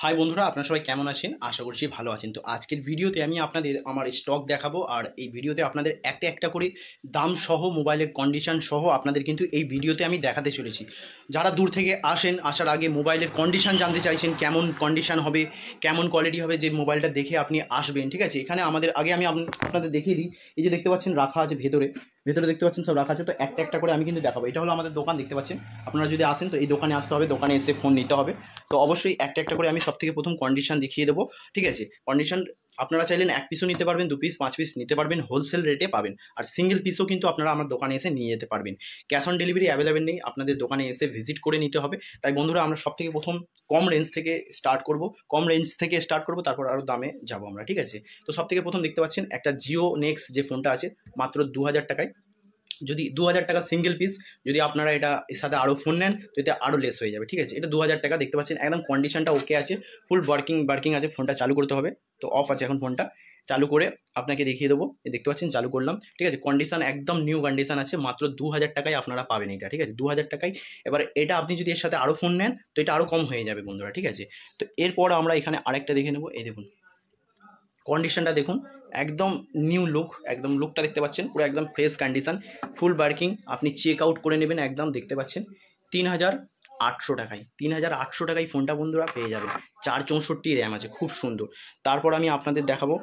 High বন্ধুরা, আপনারা সবাই কেমন আছেন? আশা করছি ভালো আছেন। তো আজকের ভিডিওতে আমি আপনাদের আমার স্টক দেখাবো, আর এই ভিডিওতে আপনাদের একটা একটা করে দাম সহ মোবাইলের কন্ডিশন সহ আপনাদের কিন্তু এই ভিডিওতে আমি দেখাতে চলেছি। যারা দূর থেকে আসেন, আসার আগে মোবাইলের কন্ডিশন জানতে চাইছেন, কেমন কন্ডিশন হবে, কেমন কোয়ালিটি হবে, যে মোবাইলটা দেখে আপনি আসবেন, ঠিক আছে? এখানে আমাদের আগে আমি আপনাদের দেখিয়ে দিই। এই যে দেখতে পাচ্ছেন রাখা আছে ভেতরে দেখতে পাচ্ছেন সব রাখা আছে। তো একটা একটা করে আমি কিন্তু দেখাবো। এটা হলো আমাদের দোকান, দেখতে পাচ্ছেন। আপনারা যদি আসেন তো এই দোকানে আসতে হবে, দোকানে এসে ফোন নিতে হবে। তো অবশ্যই একটা একটা করে আমি সবথেকে প্রথম কন্ডিশন দেখিয়ে দেবো, ঠিক আছে? কন্ডিশন আপনারা চাইলেন এক পিসও নিতে পারবেন, 2 পিস 5 পিস নিতে পারবেন, হোলসেল রেটে পাবেন। আর সিঙ্গেল পিসও কিন্তু আপনারা আমার দোকানে এসে নিয়ে যেতে পারবেন। ক্যাশ অন ডেলিভারি অ্যাভেলেবেল নেই, আপনাদের দোকানে এসে ভিজিট করে নিতে হবে। তাই বন্ধুরা, আমরা সবথেকে প্রথম কম রেঞ্জ থেকে স্টার্ট করব, তারপর আরও দামে যাবো আমরা, ঠিক আছে? তো সবথেকে প্রথম দেখতে পাচ্ছেন একটা জিও নেক্সট যে ফোনটা আছে, মাত্র 2000 টাকায়। যদি 2000 টাকা সিঙ্গেল পিস, যদি আপনারা এটা এর সাথে আরও ফোন নেন তো এটা আরও লেস হয়ে যাবে, ঠিক আছে? এটা 2000 টাকা। দেখতে পাচ্ছেন একদম কন্ডিশনটা ওকে আছে, ফুল ওয়ার্কিং আছে। ফোনটা চালু করতে হবে, তো অফ আছে এখন। ফোনটা চালু করে আপনাকে দেখিয়ে দেবো। দেখতে পাচ্ছেন চালু করলাম, ঠিক আছে? কন্ডিশন একদম নিউ কন্ডিশন আছে, মাত্র 2000 টাকায় আপনারা পাবেন এটা, ঠিক আছে? 2000 টাকায়। এবার এটা আপনি যদি এর সাথে আরও ফোন নেন তো এটা আরও কম হয়ে যাবে বন্ধুরা, ঠিক আছে? তো এরপর আমরা এখানে আরেকটা দেখে নেবো। এই দেখুন কন্ডিশনটা দেখুন, একদম নিউ লুক, একদম লুকটা দেখতে পাচ্ছেন, পুরো একদম ফ্রেশ কন্ডিশন, ফুল ওয়ার্কিং। আপনি চেক আউট করে নেবেন একদম, দেখতে পাচ্ছেন 3800 টাকায়। 3800 টাকায় ফোনটা বন্ধুরা পেয়ে যাবেন। 464 র্যাম আছে, খুব সুন্দর। তারপর আমি আপনাদের দেখাবো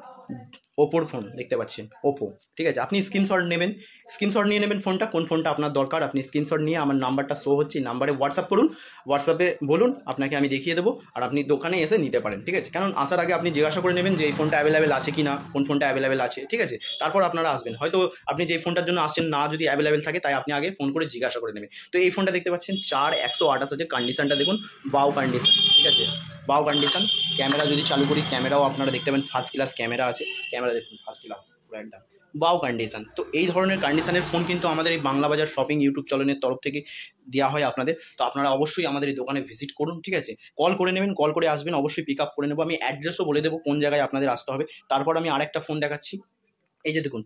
ওপোর ফোন, দেখতে পাচ্ছেন ওপো, ঠিক আছে? আপনি স্ক্রিনশট নিয়ে নেবেন ফোনটা, কোন ফোনটা আপনার দরকার। আপনি স্ক্রিনশট নিয়ে আমার নাম্বারটা শো হচ্ছে, নাম্বারে হোয়াটসঅ্যাপ করুন, হোয়াটসঅ্যাপে বলুন, আপনাকে আমি দেখিয়ে দেবো। আর আপনি দোকানে এসে নিতে পারেন, ঠিক আছে? কারণ আসার আগে আপনি জিজ্ঞাসা করে নেবেন যে এই ফোনটা অ্যাভেলেবেল আছে কি না, কোন ফোনটা অ্যাভেলেবেল আছে, ঠিক আছে? তারপর আপনারা আসবেন। হয়তো আপনি যে ফোনটার জন্য আসছেন না যদি অ্যাভেলেবেল থাকে, তাই আপনি আগে ফোন করে জিজ্ঞাসা করে নেবেন। তো এই ফোনটা দেখতে পাচ্ছেন 4128 আছে, কন্ডিশনটা দেখুন বাও কন্ডিশন, ঠিক আছে? বাও কন্ডিশন। ক্যামেরা যদি চালু করি, ক্যামেরাও আপনারা দেখতে পাবেন ফার্স্ট ক্লাস ক্যামেরা আছে। ক্যামেরা দেখুন ফার্স্ট ক্লাস, পুরো একদম বাও কন্ডিশন। তো এই ধরনের কন্ডিশনের ফোন কিন্তু আমাদের এই বাংলা বাজার শপিং ইউটিউব চ্যানেলের তরফ থেকে দেওয়া হয় আপনাদের। তো আপনারা অবশ্যই আমাদের এই দোকানে ভিজিট করুন, ঠিক আছে? কল করে নেবেন, কল করে আসবেন, অবশ্যই পিক আপ করে নেবো। আমি অ্যাড্রেসও বলে দেবো কোন জায়গায় আপনাদের আসতে হবে। তারপর আমি আরেকটা ফোন দেখাচ্ছি। এই যে দেখুন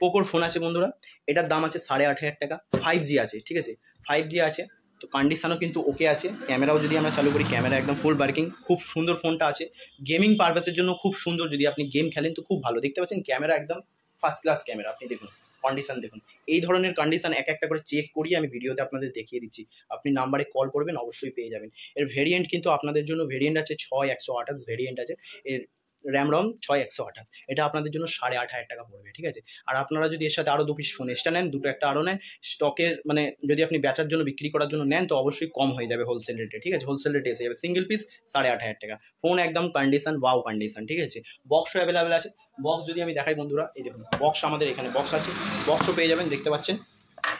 পোকোর ফোন আছে বন্ধুরা। এটার দাম আছে 8500 টাকা। 5G আছে, ঠিক আছে? 5G আছে। তো কন্ডিশনও কিন্তু ওকে আছে। ক্যামেরাও যদি আমরা চালু করি, ক্যামেরা একদম ফুল ওয়ার্কিং, খুব সুন্দর ফোনটা আছে। গেমিং পারপাসের জন্য খুব সুন্দর, যদি আপনি গেম খেলেন তো খুব ভালো। দেখতে পাচ্ছেন ক্যামেরা একদম ফার্স্ট ক্লাস ক্যামেরা, আপনি দেখুন কন্ডিশন দেখুন। এই ধরনের কন্ডিশন এক একটা করে চেক করিয়ে আমি ভিডিওতে আপনাদের দেখিয়ে দিচ্ছি। আপনি নাম্বারে কল করবেন, অবশ্যই পেয়ে যাবেন। এর ভেরিয়েন্ট কিন্তু আপনাদের জন্য ভেরিয়েন্ট আছে 6128 ভেরিয়েন্ট আছে। এর র্যাম 6128, এটা আপনাদের জন্য 8500 টাকা পড়বে, ঠিক আছে? আর আপনারা যদি এর সাথে আরও 2 পিস ফোন এক্সট্রা নেন, দুটো একটা আরও নেন স্টকের, মানে যদি আপনি বেচার জন্য বিক্রি করার জন্য নেন তো অবশ্যই কম হয়ে যাবে হোলসেল রেটে, ঠিক আছে? হোলসেল রেটে এসে যাবে। সিঙ্গেল পিস 8500 টাকা। ফোন একদম কন্ডিশন ওয়াও কন্ডিশন, ঠিক আছে? বক্সও অ্যাভেলেবেল আছে। বক্স যদি আমি দেখাই বন্ধুরা, এই দেখুন বক্স, আমাদের এখানে বক্স আছে, বক্সও পেয়ে যাবেন। দেখতে পাচ্ছেন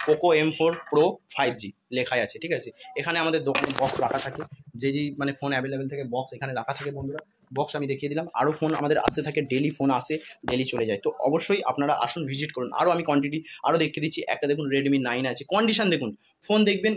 পোকো M4 Pro 5G লেখাই আছে, ঠিক আছে? এখানে আমাদের দোকানে বক্স রাখা থাকে, যে মানে ফোন অ্যাভেলেবেল থেকে বক্স এখানে রাখা থাকে বন্ধুরা। বক্স আমি দেখিয়ে দিলাম। আরও ফোন আমাদের আসতে থাকে, ডেলি ফোন আসে, ডেলি চলে যায়। তো অবশ্যই আপনারা আসুন, ভিজিট করুন। আরও আমি কোয়ান্টিটি আরও দেখিয়ে দিচ্ছি। একটা দেখুন Redmi 9 আছে। কন্ডিশন দেখুন, ফোন দেখবেন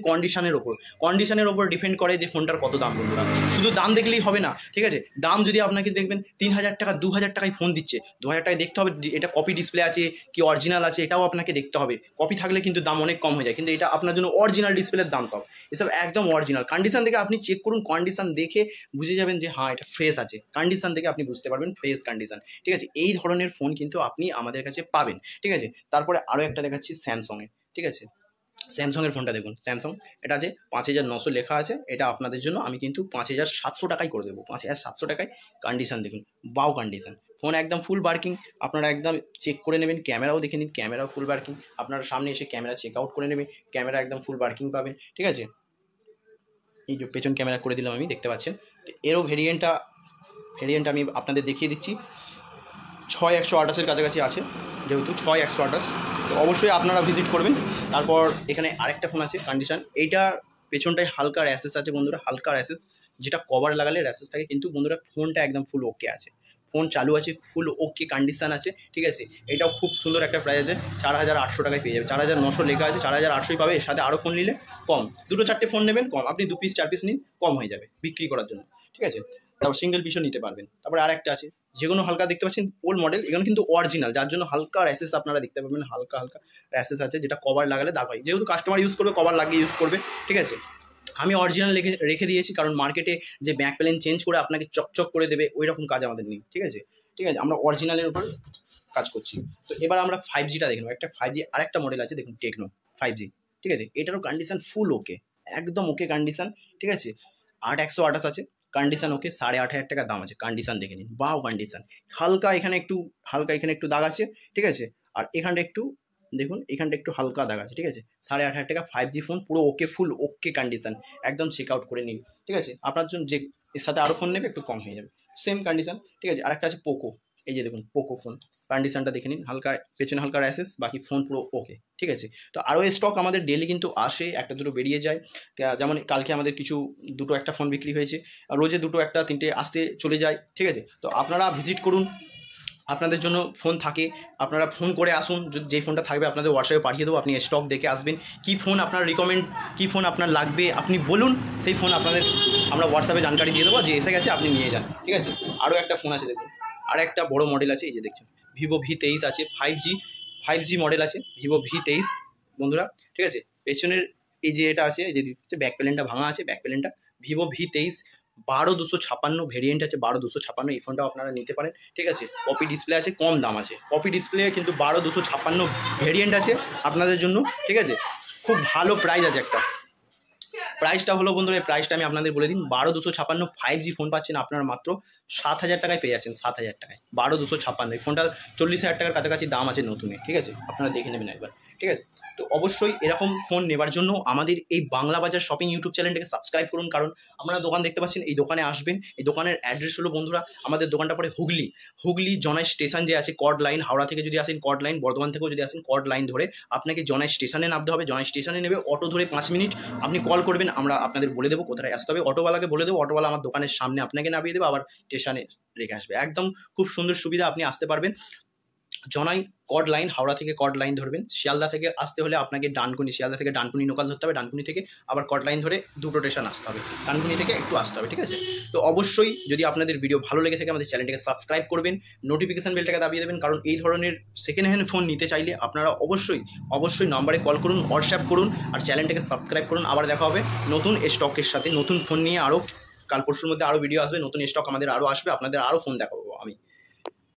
কন্ডিশনের ওপর ডিপেন্ড করে যে ফোনটার কত দাম বন্ধুরা। শুধু দাম দেখলেই হবে না, ঠিক আছে? দাম যদি আপনাকে দেখবেন 3000 টাকা 2000 টাকায় ফোন দিচ্ছে, 2000 টাকায় দেখতে হবে এটা কপি ডিসপ্লে আছে কি অরিজিনাল আছে, এটাও আপনাকে দেখতে হবে। কপি থাকলে কিন্তু দাম অনেক কম হয়ে যায়, কিন্তু এটা আপনার জন্য অরিজিনাল ডিসপ্লের দাম সব, এসব একদম অরিজিনাল। কন্ডিশন দেখে আপনি চেক করুন, কন্ডিশন দেখে বুঝে যাবেন যে হ্যাঁ এটা ফ্রেশ আছে। কন্ডিশন দেখে আপনি বুঝতে পারবেন ফ্রেশ কন্ডিশন, ঠিক আছে? এই ধরনের ফোন কিন্তু আপনি আমাদের কাছে পাবেন, ঠিক আছে? তারপরে আরও একটা দেখাচ্ছি স্যামসংয়ের, ঠিক আছে? স্যামসংয়ের ফোনটা দেখুন, স্যামসং, এটা আছে 5900 লেখা আছে। এটা আপনাদের জন্য আমি কিন্তু 5700 টাকায় করে দেবো, 5700 টাকায়। কন্ডিশন দেখুন বাও কন্ডিশন, ফোন একদম ফুল ওয়ার্কিং। আপনারা একদম চেক করে নেবেন, ক্যামেরাও দেখে নিন, ক্যামেরাও ফুল ওয়ার্কিং। আপনারা সামনে এসে ক্যামেরা চেক আউট করে নেবেন, ক্যামেরা একদম ফুল ওয়ার্কিং পাবেন, ঠিক আছে? এই যে পেছন ক্যামেরা করে দিলাম আমি, দেখতে পাচ্ছেন। এরও ভেরিয়েন্ট আমি আপনাদের দেখিয়ে দিচ্ছি। 6128-এর কাছাকাছি আছে, যেহেতু 6128। তো অবশ্যই আপনারা ভিজিট করবেন। তারপর এখানে আরেকটা ফোন আছে কন্ডিশন, এইটার পেছনটায় হালকা র্যাশেস আছে বন্ধুরা, হালকা র্যাশেস, যেটা কভার লাগালে র্যাশেস থাকে, কিন্তু বন্ধুরা ফোনটা একদম ফুল ওকে আছে। ফোন চালু আছে, ফুল ওকে কন্ডিশন আছে, ঠিক আছে? এটাও খুব সুন্দর একটা প্রাইস আছে, 4800 টাকায় পেয়ে যাবে। 4900 লেখা আছে, 4800 পাবে। এর সাথে আরও ফোন নিলে কম, দুটো চারটে ফোন নেবেন কম, আপনি 2 পিস 4 পিস নিন, কম হয়ে যাবে বিক্রি করার জন্য, ঠিক আছে? তারপর সিঙ্গেল পিসও নিতে পারবেন। তারপরে আরেকটা আছে, যেগুলো হালকা দেখতে পাচ্ছেন ওল্ড মডেল, এগুলো কিন্তু অরিজিনাল, যার জন্য হালকা র্যাশেস আপনারা দেখতে পাবেন, হালকা র্যাশেস আছে, যেটা কভার লাগালে দাগ হয়। যেহেতু কাস্টমার ইউজ করবে, কভার লাগিয়ে ইউজ করবে, ঠিক আছে? আমি অরিজিনাল রেখে দিয়েছি, কারণ মার্কেটে যে ব্যাক প্যানেল চেঞ্জ করে আপনাকে চকচক করে দেবে ওই রকম কাজ আমাদের নেই। ঠিক আছে, ঠিক আছে, আমরা অরিজিনালের উপর কাজ করছি। তো এবার আমরা 5Gটা দেখে নেবো। একটা 5G আরেকটা মডেল আছে দেখুন, টেকনো 5G। ঠিক আছে, এটারও কন্ডিশন ফুল ওকে, একদম ওকে কন্ডিশন। ঠিক আছে, 8128 আছে, কন্ডিশন ওকে, 8,500 টাকা দাম আছে। কন্ডিশন দেখে নিন, বাও কন্ডিশন। হালকা এখানে একটু দাগ আছে। ঠিক আছে, আর এখানটা একটু দেখুন, এখানটা একটু হালকা দাগ আছে। ঠিক আছে, 8,500 টাকা 5G ফোন, পুরো ওকে, ফুল ওকে কন্ডিশন, একদম চেক আউট করে নিন। ঠিক আছে, আপনার জন্য যে এর সাথে আরও ফোন নেবে একটু কম হয়ে যাবে, সেম কন্ডিশন। ঠিক আছে, আরেকটা আছে পোকো, এই যে দেখুন পোকো ফোন, কন্ডিশনটা দেখে নিন, হালকা পেছনে হালকা র্যাশেস, বাকি ফোন পুরো ওকে। ঠিক আছে, তো আরও স্টক আমাদের ডেলি কিন্তু আসে, একটা দুটো বেরিয়ে যায়। যেমন কালকে আমাদের দুটো একটা ফোন বিক্রি হয়েছে, রোজে দুটো একটা তিনটে আসতে চলে যায়। ঠিক আছে, তো আপনারা ভিজিট করুন, আপনাদের জন্য ফোন থাকে, আপনারা ফোন করে আসুন, যে ফোনটা থাকবে আপনাদের হোয়াটসঅ্যাপে পাঠিয়ে দেবো, আপনি স্টক দেখে আসবেন, কী ফোন আপনার রিকমেন্ড, কী ফোন আপনার লাগবে আপনি বলুন, সেই ফোন আপনাদের আমরা হোয়াটসঅ্যাপে জানকারি দিয়ে দেবো যে এসে গেছে আপনি নিয়ে যান। ঠিক আছে, আরও একটা ফোন আছে দেখুন, আর একটা বড় মডেল আছে, এই যে দেখছেন ভিভো V23 আছে, 5G মডেল আছে, ভিভো V23 বন্ধুরা। ঠিক আছে, পেছনের এই যে এটা আছে, এই যে ব্যাক প্যানেলটা ভাঙা আছে, ব্যাক প্যানেলটা ভিভো V23 12256 ভেরিয়েন্ট আছে, 12256, এই ফোনটাও আপনারা নিতে পারেন। ঠিক আছে, কপি ডিসপ্লে আছে, কম দাম আছে, কপি ডিসপ্লে কিন্তু 12256 ভেরিয়েন্ট আছে আপনাদের জন্য। ঠিক আছে, খুব ভালো প্রাইস আছে একটা। প্রাইসটা হলো বন্ধুরা, এই প্রাইসটা আমি আপনাদের বলে দিন, 12256 5G ফোন পাচ্ছেন আপনারা মাত্র 7,000 টাকায় পেয়ে যাচ্ছেন, 7,000 টাকায় 12256। এই ফোনটা 40,000 টাকার কাছাকাছি দাম আছে নতুনে। ঠিক আছে, আপনারা দেখে নেবেন একবার। ঠিক আছে, তো অবশ্যই এরকম ফোন নেবার জন্য আমাদের এই বাংলা বাজার শপিং ইউটিউব চ্যানেলটাকে সাবস্ক্রাইব করুন, কারণ আপনারা দোকান দেখতে পাচ্ছেন, এই দোকানে আসবেন। এই দোকানের অ্যাড্রেস হলো বন্ধুরা, আমাদের দোকানটা পড়ে হুগলি জনাই স্টেশন যে আছে, কর্ড লাইন, হাওড়া থেকে যদি আসেন কর্ড লাইন, বর্ধমান থেকেও যদি আসেন কর্ড লাইন ধরে আপনাকে জনাই স্টেশনে নামতে হবে। জনাই স্টেশনে নেবে, অটো ধরে 5 মিনিট আপনি কল করবেন, আমরা আপনাদের বলে দেবো কোথায় আসতে হবে। অটোওয়ালাকে বলে দেবো, অটোওয়ালা আমার দোকানের সামনে আপনাকে নামিয়ে দেবে, আবার স্টেশনে রেখে আসবে। একদম খুব সুন্দর সুবিধা, আপনি আসতে পারবেন। জনাই কর্ড লাইন, হাওড়া থেকে কর্ড লাইন ধরবেন। শিয়ালদা থেকে আসতে হলে আপনাকে শিয়ালদা থেকে ডানকুনি লোকাল ধরতে হবে, ডানকুনি থেকে আবার কর্ড লাইন ধরে দুটো স্টেশন আসতে হবে, ডানকুনি থেকে একটু আসতে হবে। ঠিক আছে, তো অবশ্যই যদি আপনাদের ভিডিও ভালো লেগে থাকে আমাদের চ্যানেলটাকে সাবস্ক্রাইব করবেন, নোটিফিকেশন বেলটাকে দাবিয়ে দেবেন, কারণ এই ধরনের সেকেন্ড হ্যান্ড ফোন নিতে চাইলে আপনারা অবশ্যই নাম্বারে কল করুন, হোয়াটসঅ্যাপ করুন, আর চ্যানেলটাকে সাবস্ক্রাইব করুন। আবার দেখা হবে নতুন স্টকের সাথে, নতুন ফোন নিয়ে আরও কাল পরশুর মধ্যে আরও ভিডিও আসবে, নতুন স্টক আমাদের আরও আসবে, আপনাদের আরও ফোন দেখাবো।